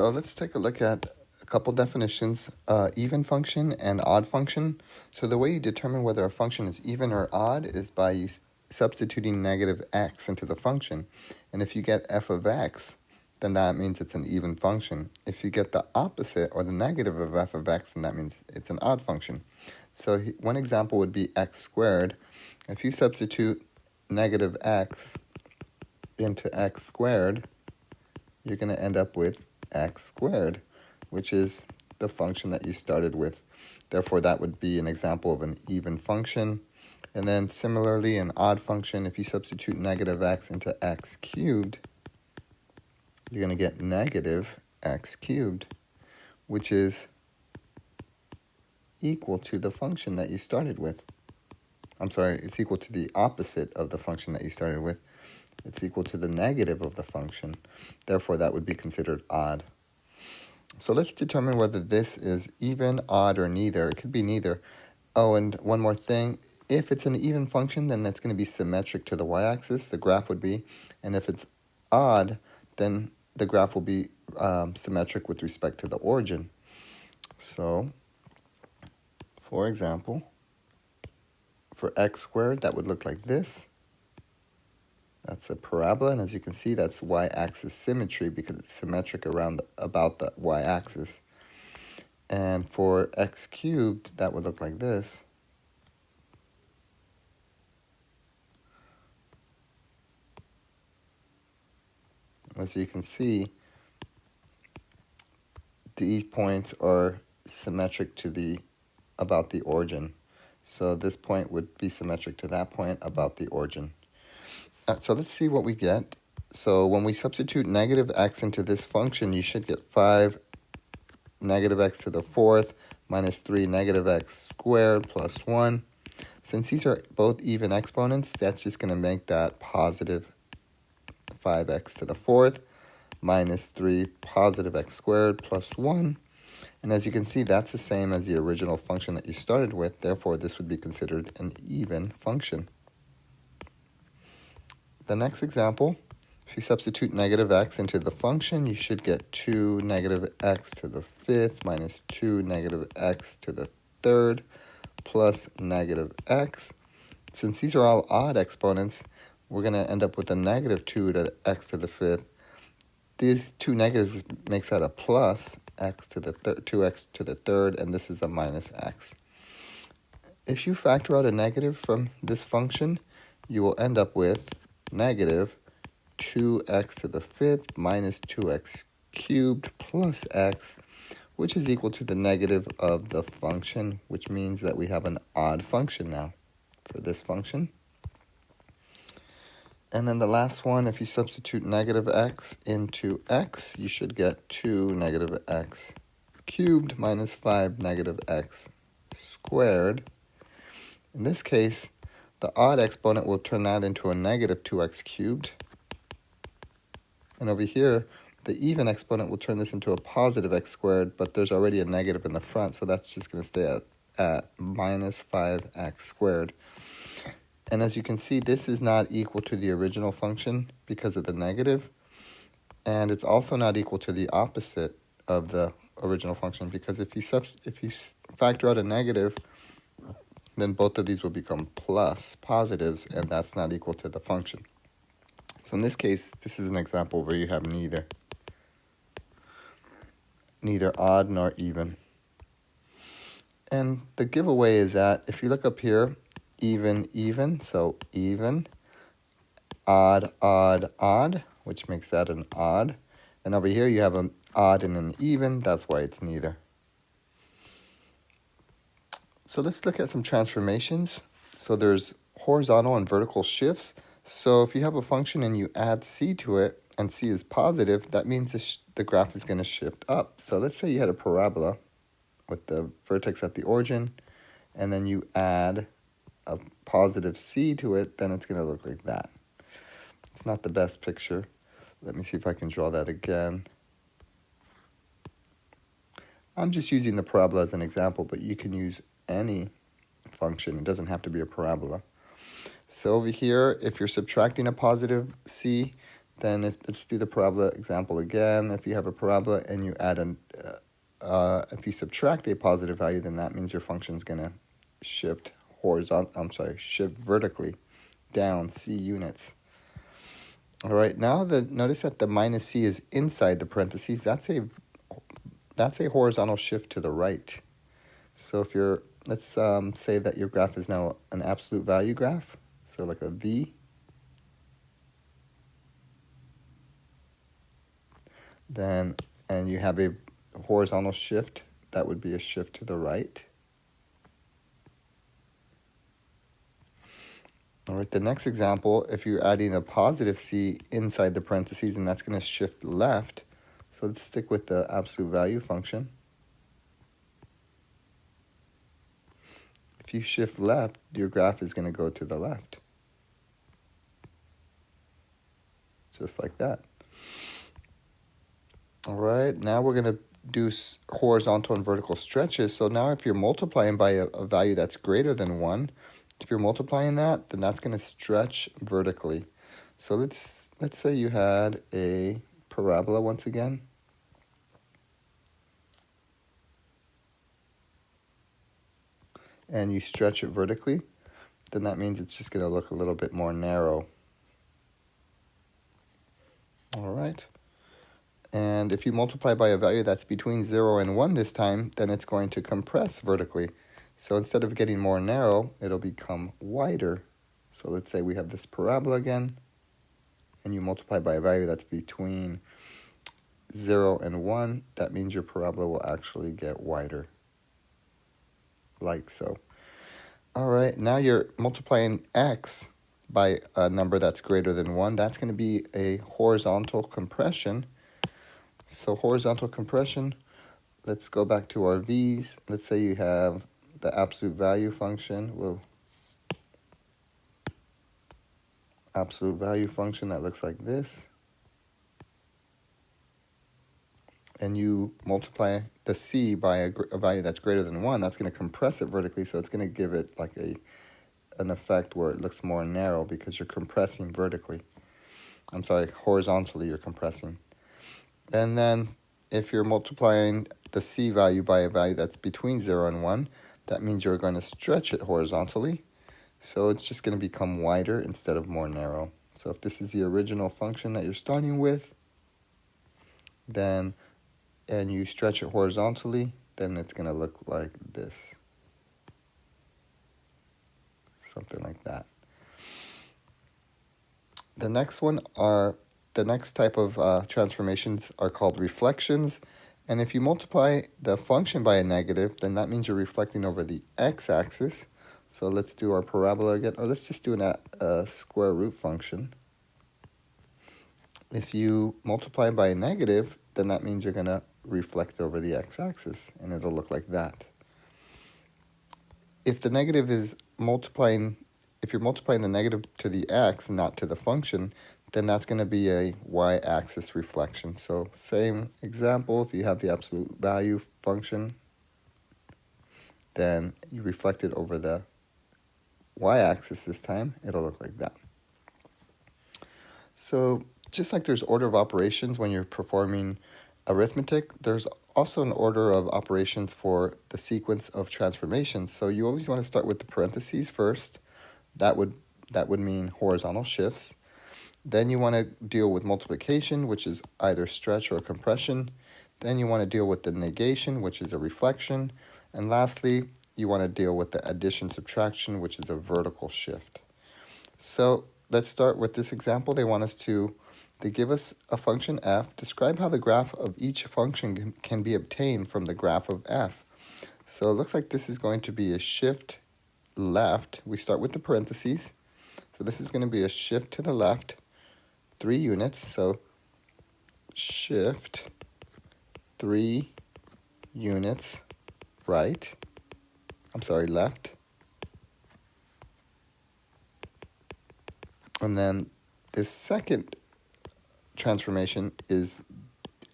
So let's take a look at a couple definitions, even function and odd function. So the way you determine whether a function is even or odd is by substituting negative x into the function. And if you get f of x, then that means it's an even function. If you get the opposite or the negative of f of x, then that means it's an odd function. So one example would be x squared. If you substitute negative x into x squared, you're going to end up with x squared, which is the function that you started with. Therefore, that would be an example of an even function. And then similarly, an odd function, if you substitute negative x into x cubed, you're going to get negative x cubed, which is equal to the function that you started with. I'm sorry, it's equal to the opposite of the function that you started with. It's equal to the negative of the function. Therefore, that would be considered odd. So let's determine whether this is even, odd, or neither. It could be neither. Oh, and one more thing. If it's an even function, then that's going to be symmetric to the y-axis, the graph would be. And if it's odd, then the graph will be symmetric with respect to the origin. So, for example, for x squared, that would look like this. That's a parabola, and as you can see, that's y-axis symmetry because it's symmetric about the y-axis. And for x cubed, that would look like this. As you can see, these points are symmetric to about the origin. So this point would be symmetric to that point about the origin. So let's see what we get. So when we substitute negative x into this function, you should get 5 negative x to the fourth minus 3 negative x squared plus 1. Since these are both even exponents, that's just going to make that positive 5x to the fourth minus 3 positive x squared plus 1. And as you can see, that's the same as the original function that you started with. Therefore, this would be considered an even function. The next example, if you substitute negative x into the function, you should get 2 negative x to the fifth minus 2 negative x to the third plus negative x. Since these are all odd exponents, we're going to end up with a negative 2 to x to the fifth. These two negatives makes that a plus x to the 2x to the third, and this is a minus x. If you factor out a negative from this function, you will end up with negative 2x to the fifth minus 2x cubed plus x, which is equal to the negative of the function, which means that we have an odd function now for this function. And then the last one, if you substitute negative x into x, you should get 2 negative x cubed minus 5 negative x squared. In this case, the odd exponent will turn that into a negative 2x cubed. And over here, the even exponent will turn this into a positive x squared, but there's already a negative in the front, so that's just going to stay at minus 5x squared. And as you can see, this is not equal to the original function because of the negative. And it's also not equal to the opposite of the original function because if you factor out a negative, then both of these will become positives, and that's not equal to the function. So in this case, this is an example where you have neither odd nor even. And the giveaway is that if you look up here, even, so even, odd, which makes that an odd. And over here you have an odd and an even, that's why it's neither. So let's look at some transformations. So there's horizontal and vertical shifts. So if you have a function and you add c to it, and c is positive, that means the graph is going to shift up. So let's say you had a parabola with the vertex at the origin, and then you add a positive c to it, then it's going to look like that. It's not the best picture. Let me see if I can draw that again. I'm just using the parabola as an example, but you can use any function. It doesn't have to be a parabola. So over here, if you're subtracting a positive c, then let's do the parabola example again. If you have a parabola and you add if you subtract a positive value, then that means your function is going to shift shift vertically down c units. All right, now notice that the minus c is inside the parentheses. That's a horizontal shift to the right. So if let's say that your graph is now an absolute value graph, so like a V. And you have a horizontal shift, that would be a shift to the right. All right, the next example, if you're adding a positive c inside the parentheses, and that's going to shift left. So let's stick with the absolute value function. If you shift left, your graph is going to go to the left. Just like that. All right, now we're going to do horizontal and vertical stretches. So now if you're multiplying by a value that's greater than 1, if you're multiplying that, then that's going to stretch vertically. So let's say you had a parabola once again. And you stretch it vertically, then that means it's just going to look a little bit more narrow. All right. And if you multiply by a value that's between 0 and 1 this time, then it's going to compress vertically. So instead of getting more narrow, it'll become wider. So let's say we have this parabola again, and you multiply by a value that's between 0 and 1, that means your parabola will actually get wider, like so. All right, now you're multiplying x by a number that's greater than 1. That's going to be a horizontal compression. So horizontal compression, let's go back to our v's. Let's say you have the absolute value function. Absolute value function that looks like this. And you multiply the c by a value that's greater than 1. That's going to compress it vertically, so it's going to give it like an effect where it looks more narrow because you're compressing vertically. I'm sorry, horizontally you're compressing. And then if you're multiplying the c value by a value that's between 0 and 1, that means you're going to stretch it horizontally. So it's just going to become wider instead of more narrow. So if this is the original function that you're starting with, and you stretch it horizontally, then it's going to look like this. Something like that. The next type of transformations are called reflections. And if you multiply the function by a negative, then that means you're reflecting over the x-axis. So let's do our parabola again, or let's just do a square root function. If you multiply by a negative, then that means you're going to reflect over the x-axis, and it'll look like that. If the negative is if you're multiplying the negative to the x and not to the function, then that's going to be a y-axis reflection. So same example, if you have the absolute value function, then you reflect it over the y-axis this time, it'll look like that. So just like there's order of operations when you're performing arithmetic, there's also an order of operations for the sequence of transformations. So you always want to start with the parentheses first. That would mean horizontal shifts. Then you want to deal with multiplication, which is either stretch or compression. Then you want to deal with the negation, which is a reflection. And lastly, you want to deal with the addition subtraction, which is a vertical shift. So let's start with this example. They give us a function f. Describe how the graph of each function can be obtained from the graph of f. So it looks like this is going to be a shift left. We start with the parentheses. So this is going to be a shift to the left, 3 units. So shift 3 units left. And then this second transformation is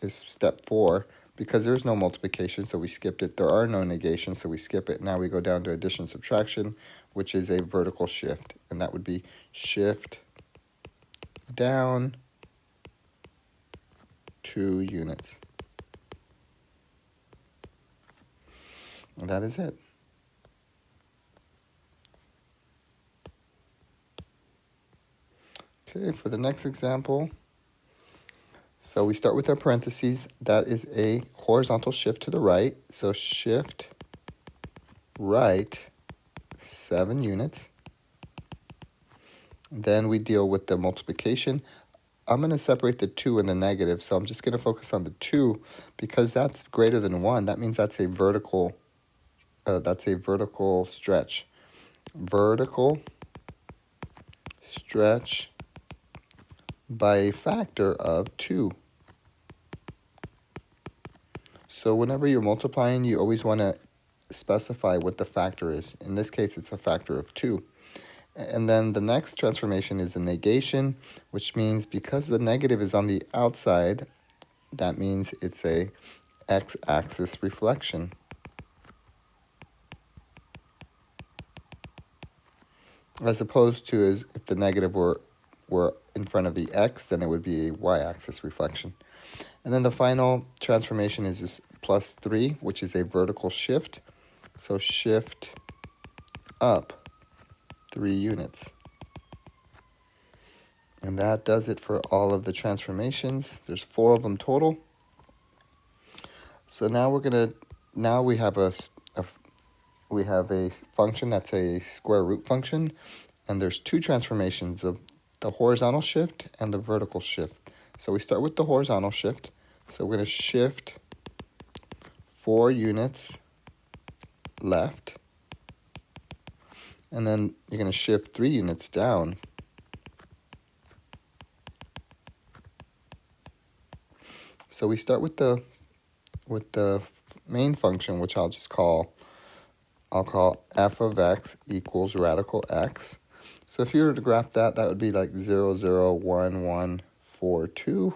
step 4, because there's no multiplication, so we skipped it. There are no negations, so we skip it. Now we go down to addition subtraction, which is a vertical shift, and that would be shift down 2 units. And that is it. Okay, for the next example, so we start with our parentheses. That is a horizontal shift to the right. So shift right 7 units. Then we deal with the multiplication. I'm going to separate the 2 and the negative, so I'm just going to focus on the 2 because that's greater than 1. That means that's a vertical stretch. Vertical stretch by a factor of 2. So whenever you're multiplying, you always want to specify what the factor is. In this case, it's a factor of 2. And then the next transformation is a negation, which means because the negative is on the outside, that means it's a x-axis reflection. As opposed to if the negative were in front of the x, then it would be a y-axis reflection. And then the final transformation is this +3, which is a vertical shift. So shift up 3 units. And that does it for all of the transformations. There's 4 of them total. So now we have a function that's a square root function, and there's 2 transformations of the horizontal shift and the vertical shift. So we start with the horizontal shift. So we're going to shift 4 units left. And then you're going to shift 3 units down. So we start with the main function, which I'll call f of x equals radical x. So if you were to graph that, that would be like 0, 0, 1, 1, 4, 2.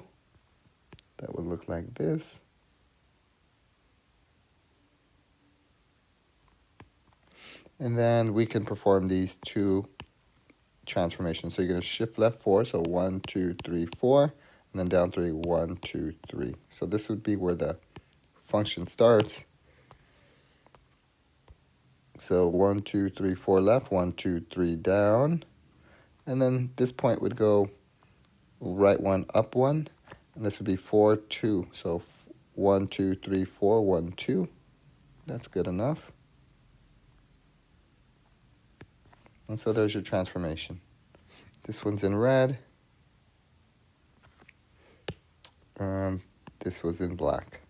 That would look like this. And then we can perform these 2 transformations. So you're going to shift left 4, so 1, 2, 3, 4, and then down 3, 1, 2, 3. So this would be where the function starts. So 1, 2, 3, 4 left, 1, 2, 3 down. And then this point would go right 1, up 1. And this would be 4, 2. So 1, 2, 3, 4, 1, 2. That's good enough. And so there's your transformation. This one's in red. This was in black.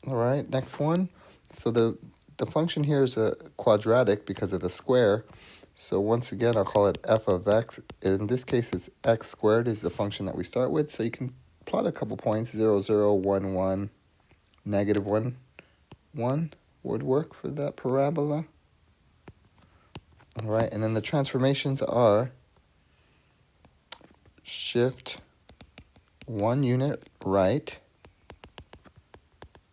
All right, next one. So the function here is a quadratic because of the square. So once again, I'll call it f of x. In this case, it's x squared is the function that we start with. So you can plot a couple points, 0, 0, 1, 1, negative 1, 1 would work for that parabola. All right, and then the transformations are shift 1 unit right.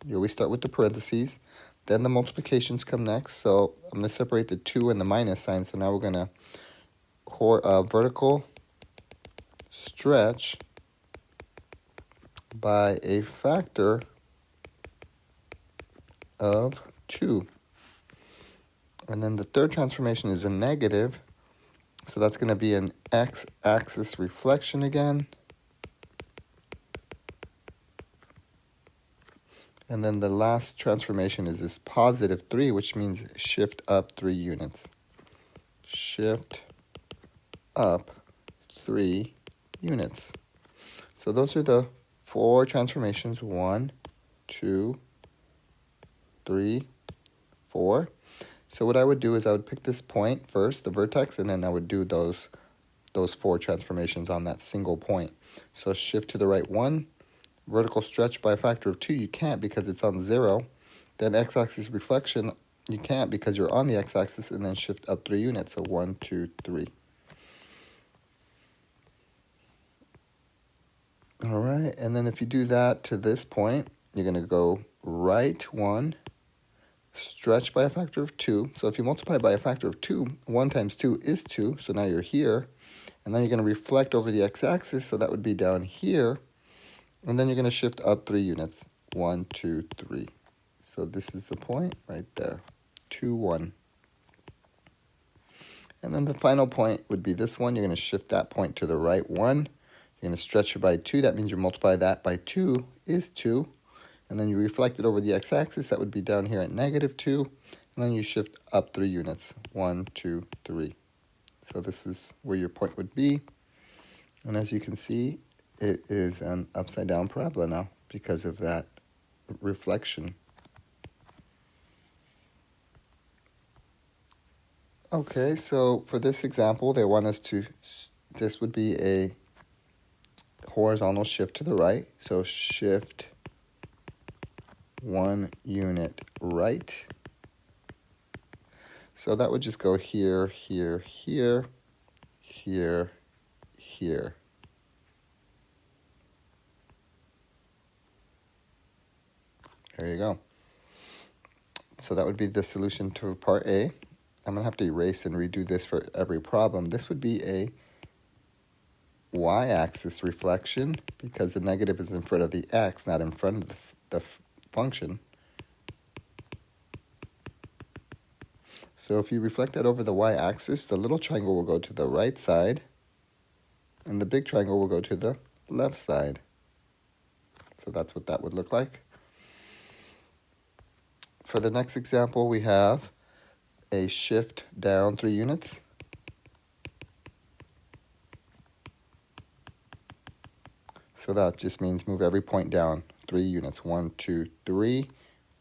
You always start with the parentheses. Then the multiplications come next. So I'm going to separate the 2 and the minus sign. So now we're going to vertical stretch by a factor of 2. And then the third transformation is a negative. So that's going to be an x-axis reflection again. And then the last transformation is this +3, which means shift up 3 units. Shift up 3 units. So those are the 4 transformations. 1, 2, 3, 4. So what I would do is I would pick this point first, the vertex, and then I would do those 4 transformations on that single point. So shift to the right 1, vertical stretch by a factor of 2, you can't because it's on 0. Then x-axis reflection, you can't because you're on the x-axis, and then shift up 3 units. So 1, 2, 3. All right, and then if you do that to this point, you're going to go right 1, stretch by a factor of 2. So if you multiply by a factor of 2, 1 times 2 is 2. So now you're here. And then you're going to reflect over the x-axis, so that would be down here. And then you're going to shift up 3 units. 1, 2, 3. So this is the point right there. 2, 1. And then the final point would be this one. You're going to shift that point to the right 1. You're going to stretch it by 2. That means you multiply that by 2 is 2. And then you reflect it over the x-axis. That would be down here at -2. And then you shift up 3 units. 1, 2, 3. So this is where your point would be. And as you can see, it is an upside down parabola now because of that reflection. Okay, so for this example, they want us to, this would be a horizontal shift to the right. So shift 1 unit right. So that would just go here, here, here, here, here. There you go. So that would be the solution to part A. I'm going to have to erase and redo this for every problem. This would be a y-axis reflection because the negative is in front of the x, not in front of the function. So if you reflect that over the y-axis, the little triangle will go to the right side, and the big triangle will go to the left side. So that's what that would look like. For the next example, we have a shift down 3 units. So that just means move every point down 3 units. 1, 2, 3.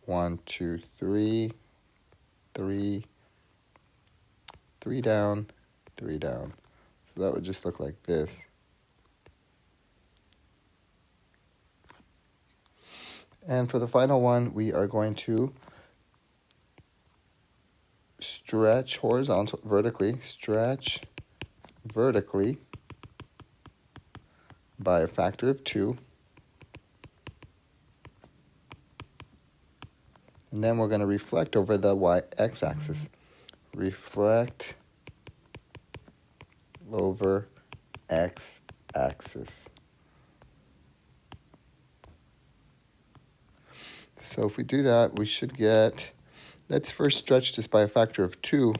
1, 2, 3. 3. 3 down. 3 down. So that would just look like this. And for the final one, we are going to stretch stretch vertically by a factor of 2. And then we're going to reflect over the x-axis. Reflect over x-axis. So if we do that, we should get, let's first stretch this by a factor of 2.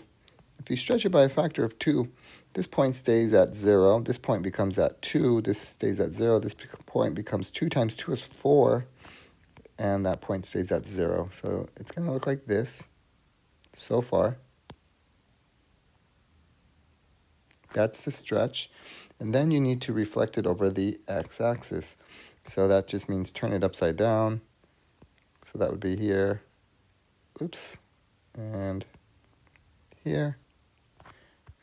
If you stretch it by a factor of 2, this point stays at 0. This point becomes at 2. This stays at 0. This point becomes 2 times 2 is 4. And that point stays at 0. So it's going to look like this so far. That's the stretch. And then you need to reflect it over the x-axis. So that just means turn it upside down. So that would be here. Oops. And here.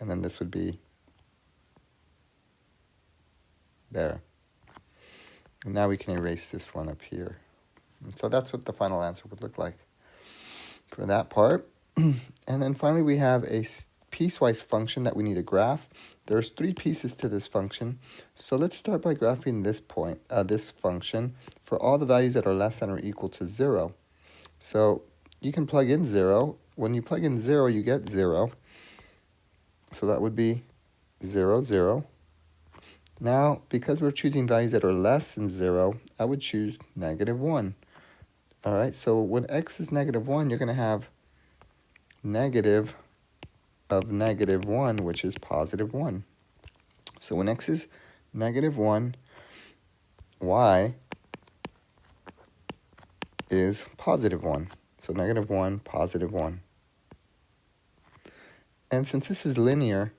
And then this would be there. And now we can erase this one up here. And so that's what the final answer would look like for that part. And then finally we have a piecewise function that we need to graph. There's 3 pieces to this function. So let's start by graphing this function for all the values that are less than or equal to 0. So you can plug in 0. When you plug in 0, you get 0. So that would be 0, 0. Now, because we're choosing values that are less than 0, I would choose -1. All right, so when x is -1, you're going to have negative of -1, which is +1. So when x is -1, y is +1. So -1, +1. And since this is linear,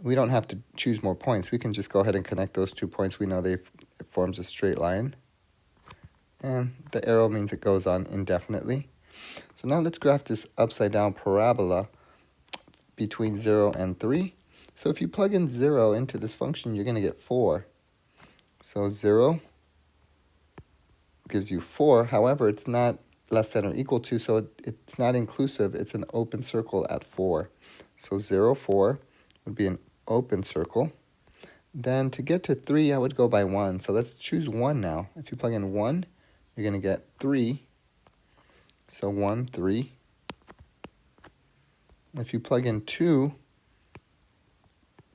we don't have to choose more points. We can just go ahead and connect those 2 points. We know it forms a straight line. And the arrow means it goes on indefinitely. So now let's graph this upside down parabola between 0 and 3. So if you plug in 0 into this function, you're going to get 4. So 0 gives you 4. However, it's not less than or equal to, so it's not inclusive. It's an open circle at 4. So 0, 4 would be an open circle. Then to get to 3, I would go by 1. So let's choose 1 now. If you plug in 1, you're going to get 3. So 1, 3. If you plug in 2,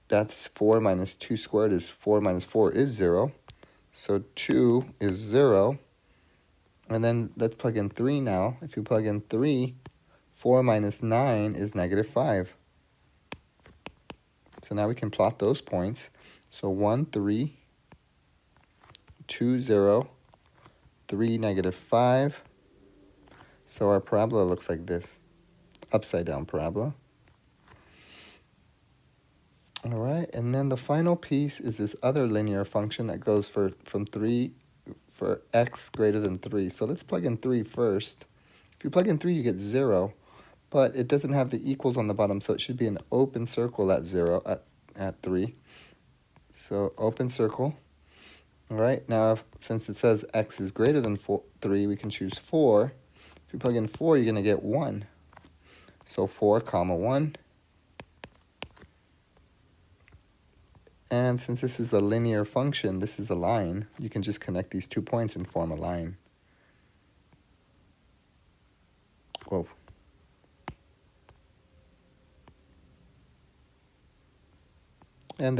that's 4 minus 2 squared is 4 minus 4 is 0. So 2 is 0. And then let's plug in 3 now. If you plug in 3, 4 minus 9 is negative 5. So now we can plot those points. So 1, 3, 2, 0, 3, negative 5. So our parabola looks like this. Upside down parabola. All right, and then the final piece is this other linear function that goes for x greater than 3. So let's plug in 3 first. If you plug in 3, you get 0, but it doesn't have the equals on the bottom, so it should be an open circle at 0, at 3. So open circle. All right, now since it says x is greater than 3, we can choose 4. If you plug in 4, you're going to get 1. So 4, comma 1. And since this is a linear function, this is a line, you can just connect these 2 points and form a line. Whoa. And